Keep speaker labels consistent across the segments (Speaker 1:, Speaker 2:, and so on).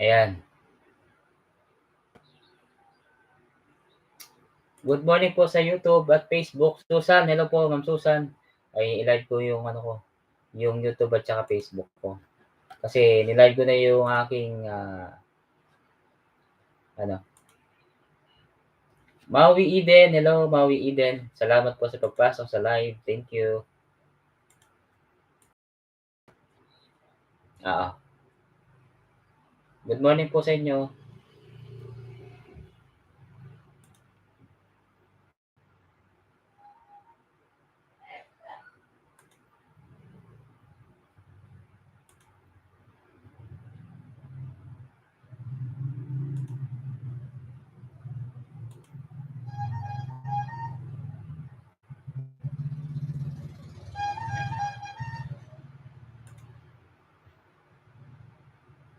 Speaker 1: Ayan. Good morning po sa YouTube at Facebook. Susan, hello po, Ma'am Susan. Ay, i-live ko yung ano ko, yung YouTube at saka Facebook ko. Kasi ni-live ko na yung aking Maui Eden. Hello, Maui Eden. Salamat po sa pagpasok sa live. Thank you. Good morning po sa inyo.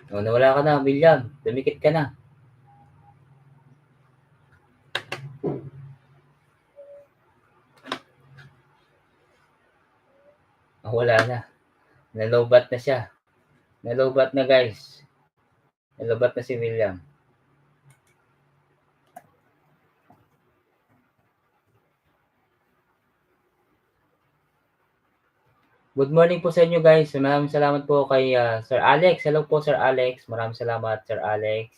Speaker 1: Oh, nawala ka na, William. Dumikit ka na. Oh, wala na. Nalobat na siya. Nalobat na, guys. Nalobat na si William. Good morning po sa inyo, guys. Maraming salamat po kay Sir Alex. Hello po, Sir Alex. Maraming salamat, Sir Alex.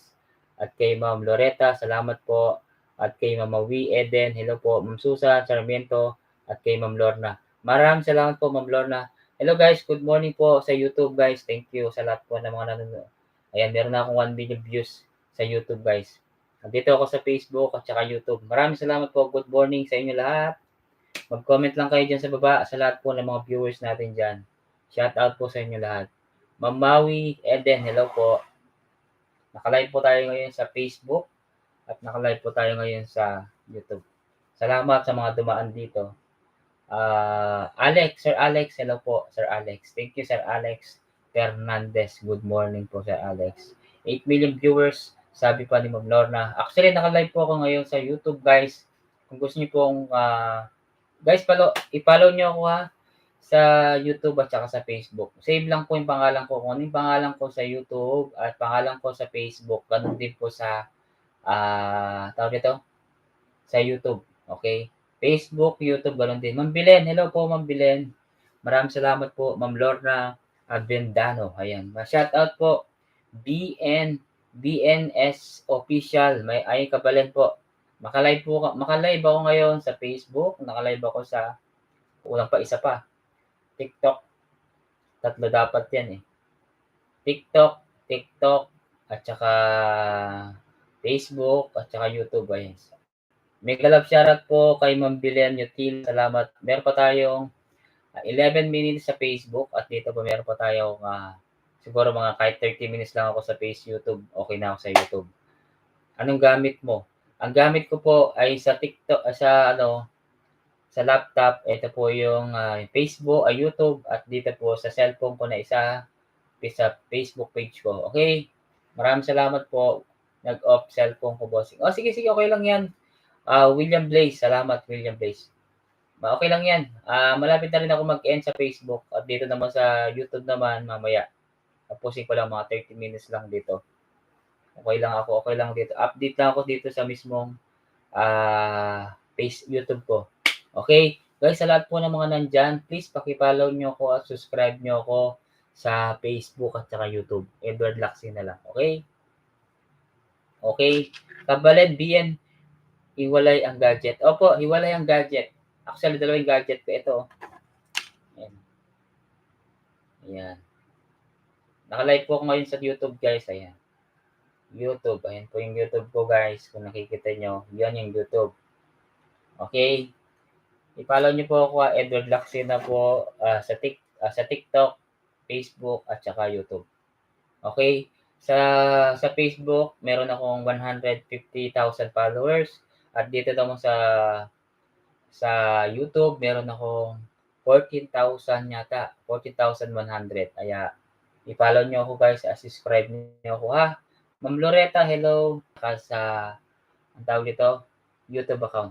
Speaker 1: At kay Ma'am Loretta, salamat po. At kay Ma'am Maui Eden, hello po. Ma'am Susan Sarmiento, at kay Ma'am Lorna. Maraming salamat po, Ma'am Lorna. Hello, guys. Good morning po sa YouTube, guys. Thank you sa lahat po ng mga nanonood. Ayan, meron na akong 1 million views sa YouTube, guys. Nandito ako sa Facebook at saka YouTube. Maraming salamat po. Good morning sa inyo lahat. Mag-comment lang kayo dyan sa baba sa lahat po ng mga viewers natin dyan. Shout out po sa inyo lahat. Ma'am Maui Eden, hello po. Naka-live po tayo ngayon sa Facebook at naka-live po tayo ngayon sa YouTube. Salamat sa mga dumaan dito. Sir Alex, hello po, Sir Alex. Thank you, Sir Alex Fernandez. Good morning po, Sir Alex. 8 million viewers, sabi pa ni Ma'am Lorna. Actually, naka-live po ako ngayon sa YouTube, guys. Kung gusto niyo pong guys, i-follow nyo ako ha sa YouTube at saka sa Facebook. Save lang po yung pangalan ko. Kung ano yung pangalan ko sa YouTube at pangalan ko sa Facebook, ganun din po sa tawag nito, sa YouTube. Okay? Facebook, YouTube, ganun din. Ma'am Bilen, hello po Ma'am Bilen. Maraming salamat po Ma'am Lorna Avendano. Ayan. Shout out po BNS Official. May ay kabalen po. Maka-live ako ngayon sa Facebook, naka-live ako sa kulang pa isa pa. TikTok. Tatlo dapat 'yan eh. TikTok at saka Facebook at saka YouTube ayan. Mega love shoutout po kay Ma'am Bilen Yutil. Salamat. Meron pa tayong 11 minutes sa Facebook at dito po meron pa tayong siguro mga kahit 30 minutes lang ako sa YouTube. Okay na ako sa YouTube. Anong gamit mo? Ang gamit ko po ay sa TikTok, sa laptop. Ito po yung Facebook, YouTube, at dito po sa cellphone ko na isa sa Facebook page ko. Okay? Maraming salamat po. Nag-off cellphone ko, bossing. Oh, sige, okay lang yan. William Blaze. Salamat, William Blaze. Okay lang yan. Malapit na rin ako mag-end sa Facebook at dito naman sa YouTube naman mamaya. Tapusin ko lang mga 30 minutes lang dito. Okay lang dito. Update lang ako dito sa mismong YouTube ko. Okay? Guys, sa lahat po ng mga nandyan, please paki-follow nyo ako at subscribe nyo ako sa Facebook at saka YouTube. Edward Lacsin na lang. Okay? Okay? Kabalen, BN, hiwalay ang gadget. Opo, hiwalay ang gadget. Actually, dalawang gadget ko. Ito. Ayan. Ayan. Naka-live po ako ngayon sa YouTube, guys. Ayan. YouTube. Ayan po yung YouTube ko, guys. Kung nakikita nyo, yan yung YouTube. Okay? I-follow nyo po ako, Edward Lacsin na po sa TikTok, Facebook, at saka YouTube. Okay? Sa Facebook, meron akong 150,000 followers. At dito naman sa YouTube, meron akong 14,000 yata. 14,100. Kaya, i-follow nyo ako guys. Subscribe nyo ako ha. Ma'am Loretta, hello. Sa, ang tawag dito, YouTube account.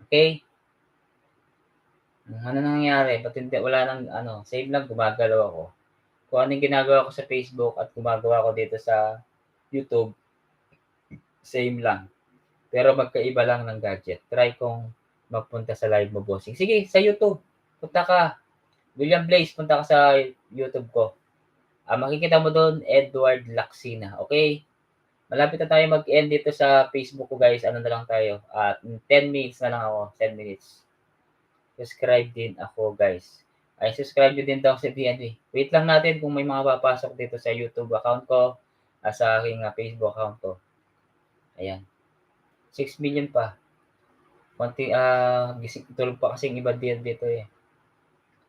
Speaker 1: Okay? Ano nangyayari? Ba't hindi, wala nang, save lang, gumagalaw ako. Kung anong ginagawa ko sa Facebook at gumagawa ko dito sa YouTube, same lang. Pero magkaiba lang ng gadget. Try kong magpunta sa live mo, bossing. Sige, sa YouTube. Punta ka. William Blaze, punta ka sa YouTube ko. Makikita mo doon, Edward Lacsina. Okay? Malapit na tayo mag-end dito sa Facebook ko, guys. Ano na lang tayo? 10 minutes na lang ako. 10 minutes. Subscribe din ako, guys. Ay, subscribe nyo din daw sa DNB. Wait lang natin kung may mga papasok dito sa YouTube account ko sa aking Facebook account ko. Ayan. 6 million pa. Konti, gising tulog pa kasing iba dito eh.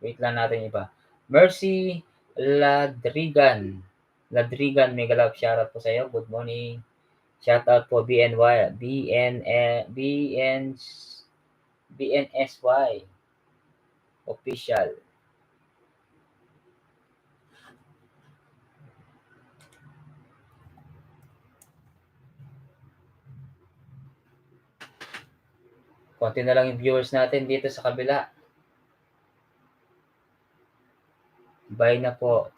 Speaker 1: Wait lang natin iba. Mercy Ladrigan. Ladrigan, mega love shoutout po sa iyo. Good morning. Shoutout po BNY, BNSY official. Konti na lang yung viewers natin dito sa kabila. Bye na po,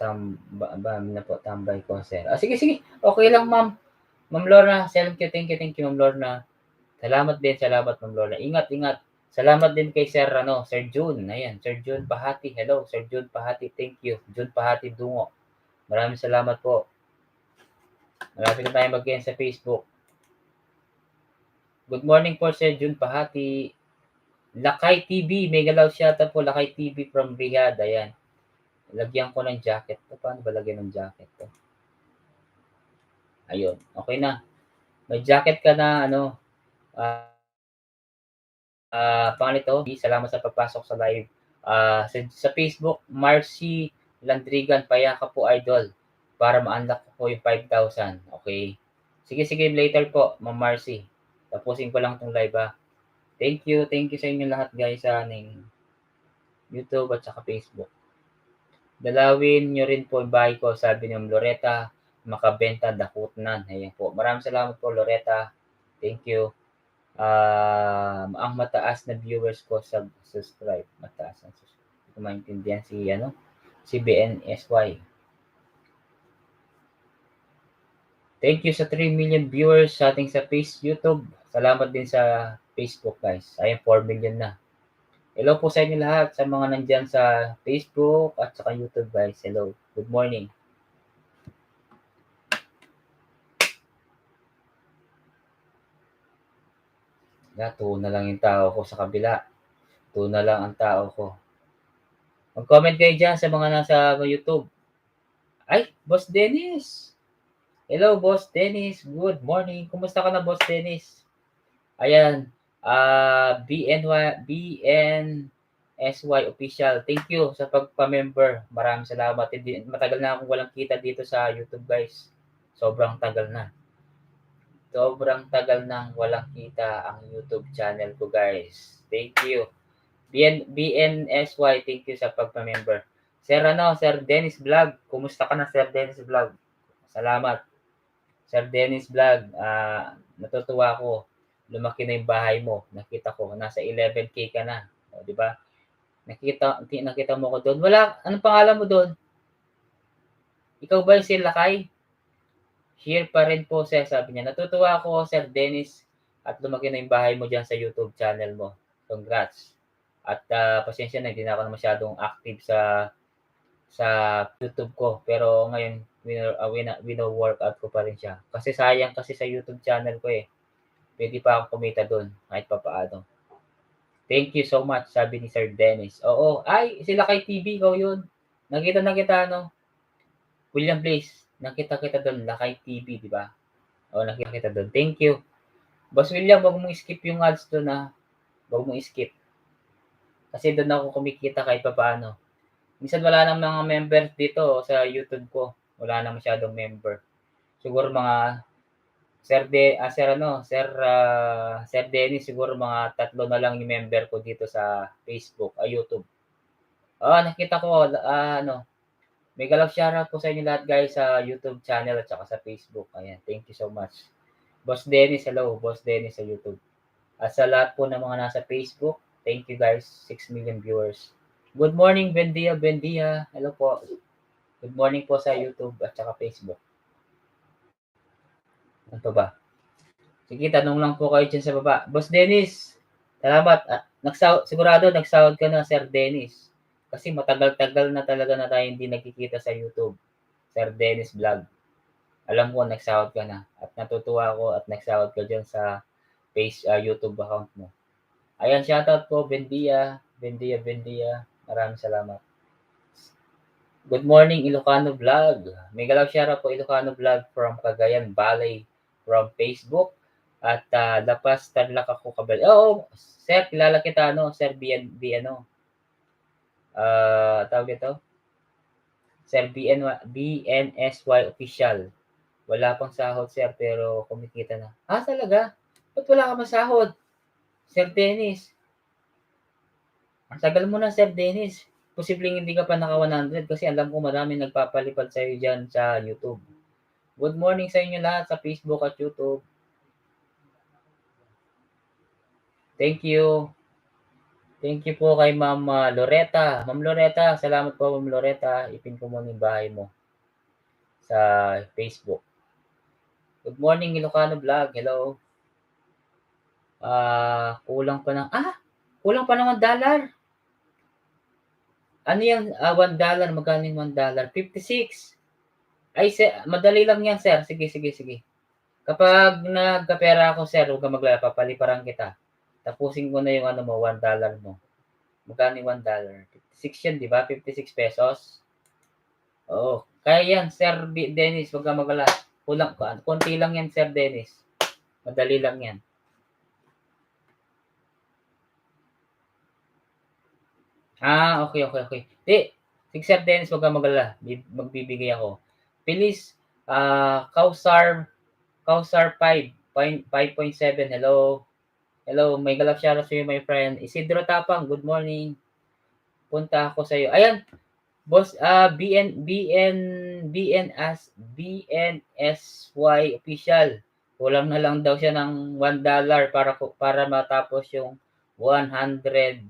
Speaker 1: tambay ko, sir. Sige, sige. Okay lang, ma'am. Ma'am Lorna, thank you, Ma'am Lorna. Salamat din, Ma'am Lorna. Ingat, ingat. Salamat din kay Sir, Sir June. Ayan, Sir June Pahati. Hello, Sir June Pahati. Thank you. June Pahati Dungo. Maraming salamat po. Malapit na tayo mag-end sa Facebook. Good morning po, Sir June Pahati. Lakay TV, mega love shoutout po, Lakay TV from Riyadh. Ayan. Lagyan ko ng jacket to. Paano ba lagyan ng jacket to? Ayun, okay na. May jacket ka na, pangalito, salamat sa pagpasok sa live. Sa Facebook, Marcy Landrigan, payaka po idol para ma-unlock ko po yung 5,000. Okay. Sige, sige, later po, Ma'am Marcy. Tapusin ko lang tong live Thank you sa inyo lahat guys sa YouTube at saka Facebook. Dalawin nyo rin po yung bahay ko, sabi ni Loretta, makabenta dakutnan. Ayan po. Maraming salamat po, Loretta. Thank you. Ang mataas na viewers ko sa subscribe. Mataas ang subscribe. Hindi ko maintindihan si BNSY. Thank you sa 3 million viewers sa ating sa YouTube. Salamat din sa Facebook guys. Ayan, 4 million na. Hello po sa inyo lahat sa mga nandyan sa Facebook at saka YouTube guys. Hello. Good morning. Tuo na lang yung tao ko sa kabila. Tuo na lang ang tao ko. Mag-comment kayo dyan sa mga nasa YouTube. Ay, Boss Dennis! Hello, Boss Dennis. Good morning. Kumusta ka na, Boss Dennis? Ayan. BNSY official. Thank you sa pagpa-member. Maraming salamat. Matagal na akong walang kita dito sa YouTube, guys. Sobrang tagal na. Sobrang tagal nang walang kita ang YouTube channel ko, guys. Thank you. BNSY, thank you sa pagpa-member. Sir Dennis Vlog. Kumusta ka na, Sir Dennis Vlog? Salamat. Sir Dennis Vlog, natutuwa ako. Lumaki na yung bahay mo. Nakita ko, nasa 11K ka na. O, di ba? Nakita mo ko doon. Wala, anong pangalan mo doon? Ikaw ba yung si Lakay? Here pa rin po, sir, sabi niya. Natutuwa ako, Sir Dennis, at lumaki na yung bahay mo dyan sa YouTube channel mo. Congrats. At pasensya na, hindi na ako masyadong active sa YouTube ko. Pero ngayon, wino-workout ko pa rin siya. Kasi sayang kasi sa YouTube channel ko eh. Pwede pa akong kumita doon kahit pa paano. Thank you so much, sabi ni Sir Dennis. Oo, ay, sila kay TV, ikaw yun. Nakita na kita, William Blaze, nakita kita doon, Lakay TV, di ba? O, nakita kita doon. Thank you. Boss William, wag mong skip yung ads doon Wag mong skip. Kasi doon ako kumikita kahit pa paano. Minsan wala nang mga members dito sa YouTube ko. Wala na masyadong member. Siguro mga Sir Dennis, siguro mga 3 na lang yung member ko dito sa Facebook, YouTube. Nakita ko, mega love shoutout po sa inyo lahat guys sa YouTube channel at saka sa Facebook. Ayan, thank you so much. Boss Dennis, hello. Boss Dennis sa YouTube. At sa lahat po ng mga nasa Facebook, thank you guys. 6 million viewers. Good morning, Bendia. Hello po. Good morning po sa YouTube at saka Facebook. Ano pa ba? Sige, tanong lang po kayo dyan sa baba. Boss Dennis, salamat. Sigurado nagsahod ka na, Sir Dennis. Kasi matagal-tagal na talaga na tayo hindi nagkikita sa YouTube. Sir Dennis Vlog. Alam ko nagsahod ka na. At natutuwa ako at nagsahod ka dyan sa YouTube account mo. Ayan, shoutout po, Bendia. Bendia. Maraming salamat. Good morning, Ilocano Vlog. May galaw shoutout po, Ilocano Vlog from Cagayan Valley from Facebook. At Lapas, Tarlac ako kabal. Oo, sir, kilala kita, sir tawag ito? Sir BNSY official. Wala pang sahod, sir, pero kumikita na. Talaga? Ba't wala ka masahod? Sir Dennis. Ang tagal mo na, Sir Dennis. Posibleng hindi ka pa naka 100 kasi alam ko marami nagpapalipad sa iyo diyan sa YouTube. Good morning sa inyo lahat sa Facebook at YouTube. Thank you. Thank you po kay Ma'am Loretta. Ma'am Loretta, salamat po Ma'am Loretta. Ipin ko mo yung bahay mo sa Facebook. Good morning Ilocano Vlog. Hello. Kulang pa ng $1. Ano yan? $1. Magkano yung $1? 56. Ay, madali lang yan, sir. Sige. Kapag nagkapera ako, sir, huwag ka maglala, papaliparan kita. Tapusin ko na yung mo, $1 mo. Magkano yung $1? 56 yan, di ba? 56 pesos. Oo. Kaya yan, Sir Dennis, huwag ka maglala. Konti lang yan, Sir Dennis. Madali lang yan. Okay. Sige, Sir Dennis, huwag ka maglala. Magbibigay ako. Please, Kausar 5.7. Hello, may galap shoutout sa iyo, my friend. Isidro Tapang, good morning. Punta ako sa iyo. Ayan, boss, BNSY official. Kulang na lang daw siya ng $1 para matapos yung $100.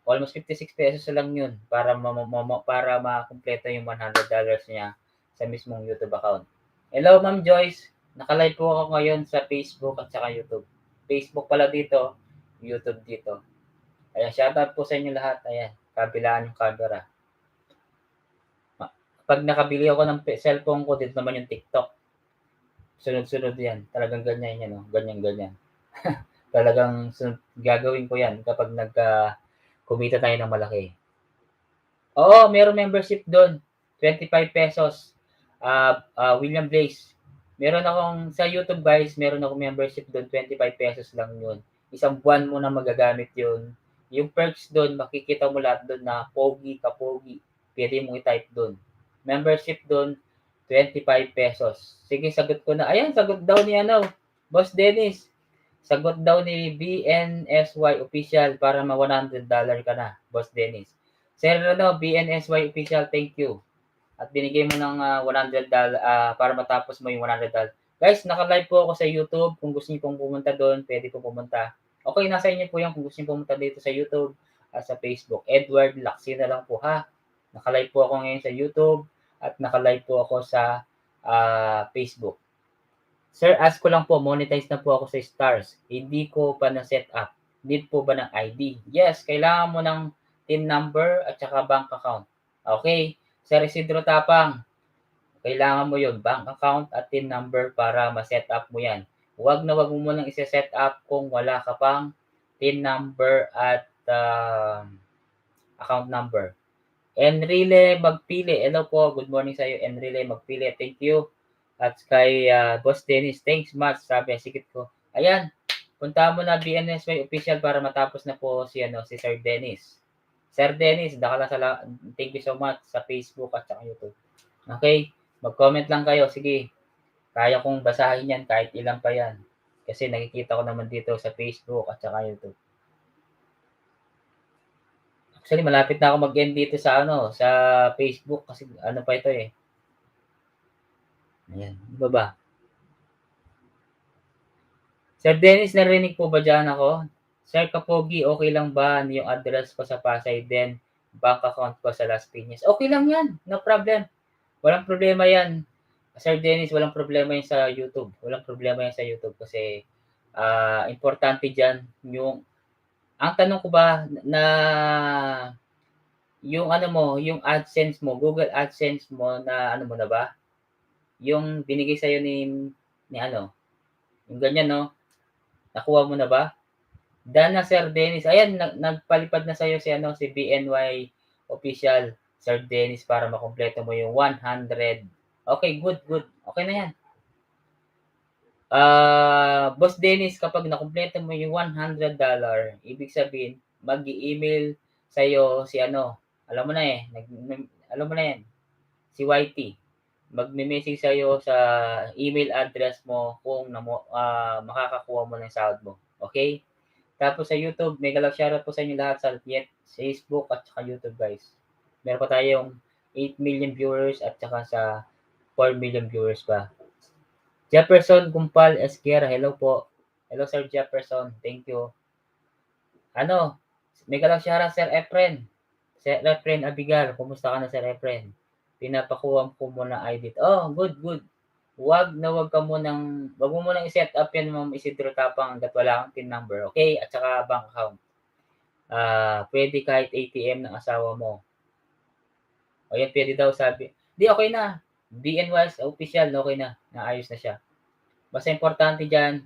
Speaker 1: Almost 56 pesos lang yun para makumpleto yung $100 niya sa mismong YouTube account. Hello, Ma'am Joyce. Naka-live po ako ngayon sa Facebook at saka YouTube. Facebook pala dito, YouTube dito. Ayan, shoutout po sa inyo lahat. Ayan, kabilaan yung camera. Pag nakabili ako ng cellphone ko, dito naman yung TikTok. Sunod-sunod yan. Talagang ganyan yan, no? Ganyan. Talagang gagawin ko yan kapag kumita tayo ng malaki. Oo, meron membership doon. 25 pesos. William Blaze. Meron akong, sa YouTube guys, meron akong membership doon. 25 pesos lang yun. Isang buwan mo na magagamit yun. Yung perks doon, makikita mo lahat doon na pogi ka pogi. Pwede mo i-type doon. Membership doon, 25 pesos. Sige, sagot ko na. Ayan, sagot daw ni Boss Dennis. Sagot daw ni BNSY official para ma $100 ka na, Boss Dennis. Sir BNSY official, thank you. At binigay mo ng $100 para matapos mo yung $100. Guys, naka-live po ako sa YouTube. Kung gusto niyo pong pumunta doon, pwede po pumunta. Okay, nasa inyo po yan kung gusto niyo pumunta dito sa YouTube at sa Facebook. Edward Lacsin na lang po ha. Naka-live po ako ngayon sa YouTube at naka-live po ako sa Facebook. Sir, ask ko lang po, monetize na po ako sa Stars. Hindi ko pa na-set up. Need po ba ng ID? Yes, kailangan mo ng TIN number at saka bank account. Okay, Sir Isidro Tapang, kailangan mo yon bank account at TIN number para ma-set up mo yan. Huwag mo munang isa-set up kung wala ka pang TIN number at account number. Enrile Magpili, hello po, good morning sa iyo, Enrile Magpili, thank you. At kay Boss Dennis, thanks much, sabi ang sikit ko. Ayan, punta mo na BNSY official para matapos na po si Sir Dennis. Sir Dennis, thank you so much sa Facebook at sa YouTube. Okay, mag-comment lang kayo, sige. Kaya kong basahin yan kahit ilan pa yan. Kasi nakikita ko naman dito sa Facebook at sa YouTube. Actually, malapit na ako mag-end dito sa sa Facebook kasi pa ito eh. Ayan, iba ba? Sir Dennis, narinig po ba dyan ako? Sir Kapogi, okay lang ba yung address ko sa Pasay din? Bank account ko sa Las Piñas. Okay lang yan, no problem. Walang problema yan. Sir Dennis, walang problema yan sa YouTube. Walang problema yan sa YouTube kasi importante diyan yung ang tanong ko ba na yung ano mo, yung AdSense mo, Google AdSense mo na ano mo na ba? Yung binigay sa'yo ni ano, yung ganyan 'no, nakuha mo na ba? Done na Sir Dennis. Ayan nagpalipad na sa'yo si ano, si BNY official, Sir Dennis para makumpleto mo yung 100. Okay, good, good. Okay na yan. Boss Dennis, kapag nakumpleto mo yung $100, ibig sabihin, mag-e-email sa'yo si ano, alam mo na eh, alam mo na yan, si YT. Magme-message sa'yo sa email address mo kung makakakuha mo ng sahod mo. Okay? Tapos sa YouTube, mega love shoutout po sa inyo lahat sa Facebook at saka YouTube guys. Meron pa tayong 8 million viewers at saka sa 4 million viewers pa. Jefferson Gumpal Esquera, hello po. Hello Sir Jefferson, thank you. Ano, mega love shoutout Sir Efren. Sir Efren Abigar, kumusta ka na Sir Efren? Pinapakuha ko muna ID. Oh, good, good. Wag mo munang i-set up yan Ma'am Isidro Tapang hangga't wala kang PIN number, okay? At saka bank account. Pwede kahit ATM ng asawa mo. O yan, pwede daw sabi. Di, okay na. BNY's official, okay na. Naayos na siya. Basta importante dyan,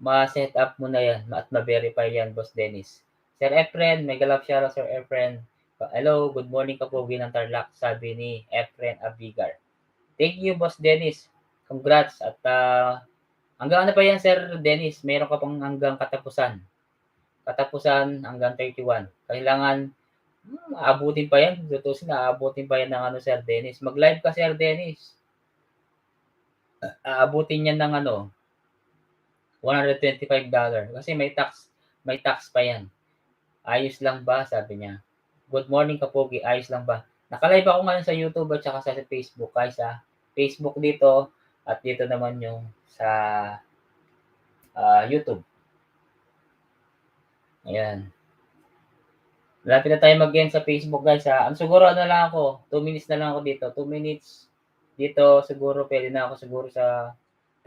Speaker 1: ma-set up mo na yan at ma-verify yan, Boss Dennis. Sir Efren, mega love shoutout Sir Efren. Hello, good morning kapogi ng Tarlac, sabi ni Efren Abigar. Thank you, Boss Dennis. Congrats. At hanggang ano pa yan, Sir Dennis? Meron ka pang hanggang katapusan. Katapusan hanggang 31. Kailangan aabutin pa yan. Tutusin, aabutin pa yan ng ano, Sir Dennis. Mag-live ka, Sir Dennis. Aabutin yan ng ano, $125. Kasi may tax pa yan. Ayos lang ba? Sabi niya. Good morning, Kapogi. Ayos lang ba? Nakalive ako ngayon sa YouTube at saka sa Facebook. Guys, Facebook dito at dito naman yung sa YouTube. Ayan. Malapit na tayo mag-end sa Facebook guys ha. Siguro ano lang ako, 2 minutes na lang ako dito. 2 minutes dito siguro pwede na ako siguro sa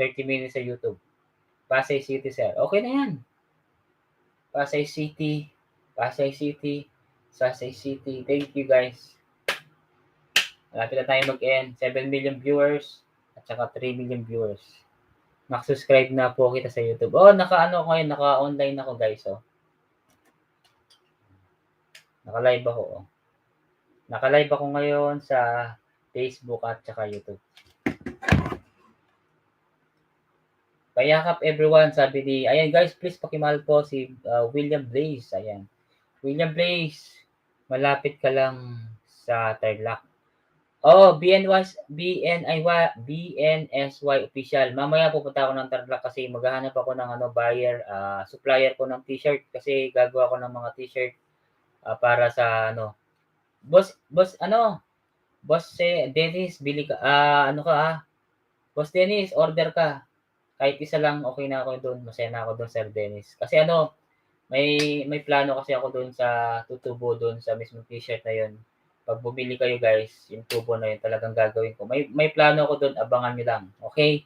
Speaker 1: 30 minutes sa YouTube. Pasay City sir. Okay na yan. Pasay City. Pasay City. Pasay City. Thank you guys. Malapit na tayo mag-end. 7 million viewers at saka 3 million viewers. Mag-subscribe na po kita sa YouTube. Oh, naka-ano ko ngayon, naka-online ako guys oh. Naka-live ako oh. Naka-live ako ngayon sa Facebook at saka YouTube. Payakap everyone, sabi ni, ayan guys, please pakimahal po si William Blaze. Ayan. William Blaze, malapit ka lang sa Tarlac. Oh, BNSY official. Mamaya pupunta ako ng Tarlac kasi maghahanap ako ng ano, buyer, supplier ko ng t-shirt kasi gagawa ko ng mga t-shirt para sa ano. Boss Dennis, bili ka, ano ka Boss Dennis, order ka. Kahit isa lang, okay na ako doon. Masaya na ako doon, Sir Dennis. Kasi ano, may plano kasi ako doon sa tutubo doon sa mismong t-shirt na yun. Pag bumili kayo guys, yung tubo na yun talagang gagawin ko. May plano ako doon, abangan nyo lang. Okay?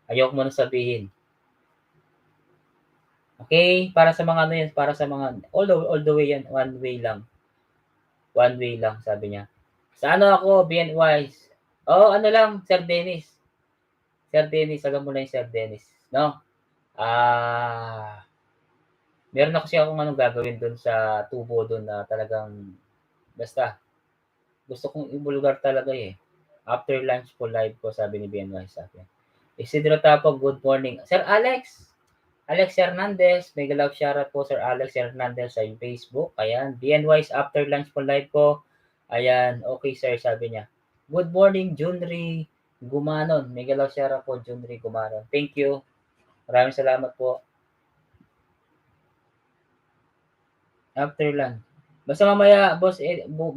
Speaker 1: Ayoko mo na sabihin. Okay? Para sa mga ano yan, para sa mga, all the way yan, one way lang. One way lang, sabi niya. Sa ano ako, BNY. Oh, ano lang, Sir Dennis. Sir Dennis, alam mo na yung Sir Dennis. No? Meron na kasi akong anong gagawin doon sa tubo doon na talagang basta gusto kong ibulgar talaga eh. After lunch po live ko, sabi ni BNY sa akin. Isidro Tapog, good morning. Sir Alex Hernandez, mega love shoutout po Sir Alex Hernandez sa Facebook. Ayan, BNY's after lunch po live ko. Ayan, okay sir, sabi niya. Good morning, Junri Gumanon. Mega love shoutout po, Junri Gumanon. Thank you. Maraming salamat po. After lunch. Basta mamaya, boss,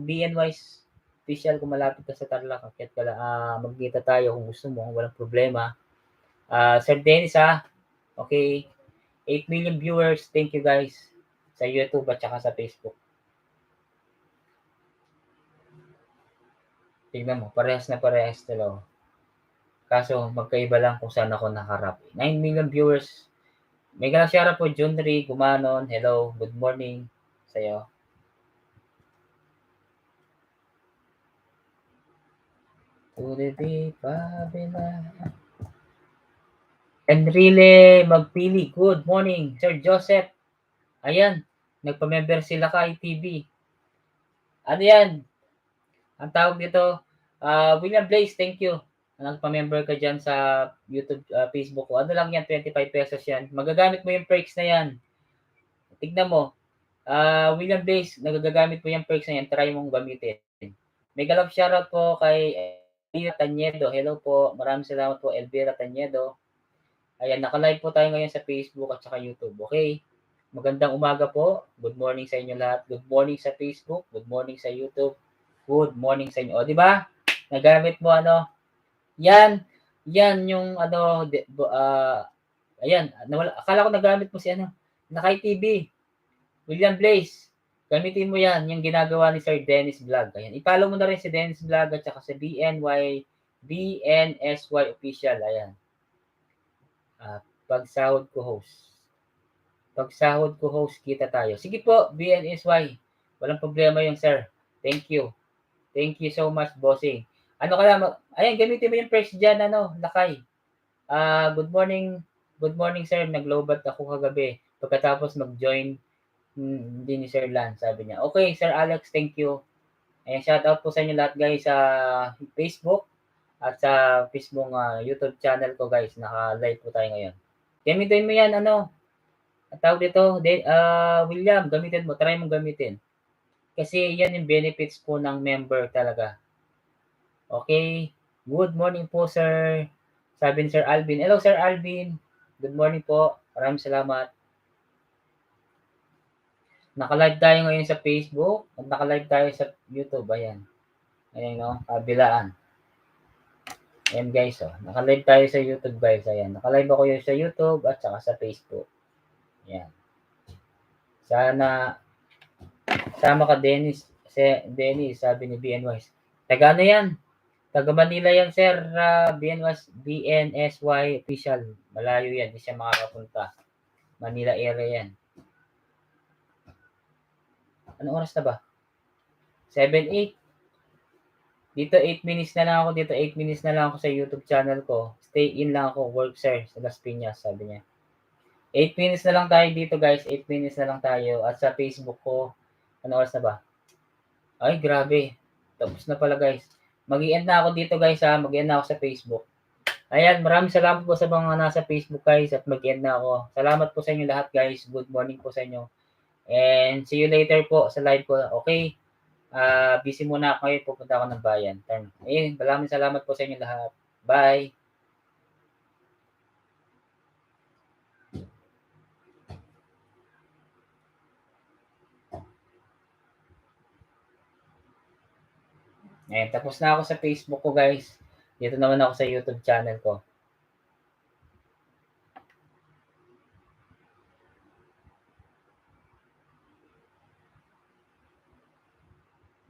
Speaker 1: BNY's official kung malapit ka sa Tarlac, akyat ka lang, magkita tayo kung gusto mo, walang problema. Sir Dennis okay, 8 million viewers, thank you guys sa YouTube at saka sa Facebook. Tignan mo, parehas na parehas talo. Kaso magkaiba lang kung saan ako naharap. 9 million viewers. Mega shoutout po Junri Gumanon. Hello, good morning sa'yo. To the deep, Enrile Magpili, good morning. Sir Joseph, ayan, nagpa-member sila kay TV. Ano yan? Ang tawag dito, William Blaze, thank you. Nagpa-member ka dyan sa YouTube, Facebook ko. Ano lang yan, 25 pesos yan. Magagamit mo yung perks na yan. Tignan mo, William Blaze, nagagamit mo yung perks na yan, try mong gamitin. Mega love shoutout po kay Elvira Tanyedo. Hello po, maraming salamat po Elvira Tanyedo. Ayan, naka-live po tayo ngayon sa Facebook at saka YouTube. Okay? Magandang umaga po. Good morning sa inyo lahat. Good morning sa Facebook. Good morning sa YouTube. Good morning sa inyo. O, di ba? Nagamit mo ano? Yan. Yan yung ano, ayan. Nawala, akala ko nagamit mo si ano, Nakay TV. William Blaze. Gamitin mo yan. Yung ginagawa ni Sir Dennis Vlog. Ayan. I-follow mo na rin si Dennis Vlog at saka si BNSY Official. Ayan. Pagsahod ko host. Pagsahod ko host, kita tayo. Sige po, BNSY. Walang problema yung sir. Thank you. Thank you so much, bossing. Ano kaya, ayan, gamitin mo yung press dyan, ano, Lakay. Good morning. Good morning, sir. Naglobat ako kagabi. Pagkatapos mag-join, hindi ni Sir Lan, sabi niya. Okay, Sir Alex, thank you. Ayan, shout out po sa inyo lahat, guys, sa Facebook at sa Facebook YouTube channel ko, guys. Naka-live po tayo ngayon. Gamitin mo yan, ano, ang tawag dito, William, gamitin mo, try mong gamitin. Kasi yan yung benefits po ng member talaga. Okay, good morning po, sir. Sabi ni Sir Alvin. Hello, Sir Alvin. Good morning po. Maraming salamat. Naka-live tayo ngayon sa Facebook at naka-live tayo sa YouTube. Ayan. Ayan, no? Kabilaan. Ayan, guys. Oh. Naka-live tayo sa YouTube, guys. Ayan. Naka-live ako yun sa YouTube at saka sa Facebook. Ayan. Sana sama ka, Dennis. Dennis, sabi ni BNY. Taga ano yan? Taga Manila yan, sir. BNSY official. Malayo yan. Hindi siya makakapunta. Manila area yan. Anong oras na ba? 7:08. Dito 8 minutes na lang ako. Dito 8 minutes na lang ako sa YouTube channel ko. Stay in lang ako. Work, sir. Sa Las Piñas, sabi niya. 8 minutes na lang tayo dito, guys. 8 minutes na lang tayo. At sa Facebook ko, anong oras na ba? Ay, grabe. Tapos na pala, guys. Mag-i-end na ako dito, guys, ha. Mag-i-end na ako sa Facebook. Ayan, maraming salamat po sa mga nasa Facebook, guys, at mag-end na ako. Salamat po sa inyo lahat, guys. Good morning po sa inyo. And see you later po sa live ko. Okay? Busy muna ako ngayon. Pupunta ako ng bayan. Ayun, maraming salamat po sa inyo lahat. Bye! Ayan, tapos na ako sa Facebook ko, guys. Dito naman ako sa YouTube channel ko.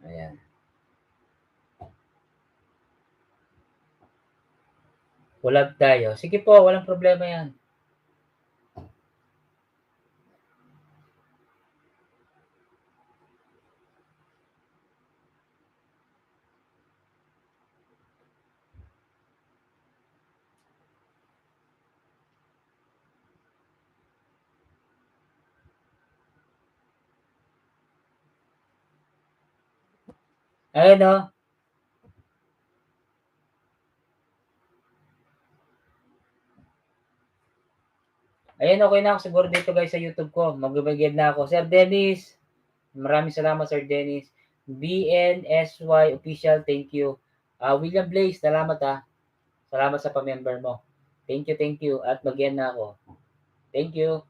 Speaker 1: Ayan. Collab tayo. Sige po, walang problema yan. Ayun, o. Ayan, okay na ako siguro dito, guys, sa YouTube ko. Mag-begin na ako. Sir Dennis, maraming salamat, Sir Dennis. BNSY Official, thank you. William Blaze, salamat, ha. Salamat sa pa-member mo. Thank you, thank you. At mag-end na ako. Thank you.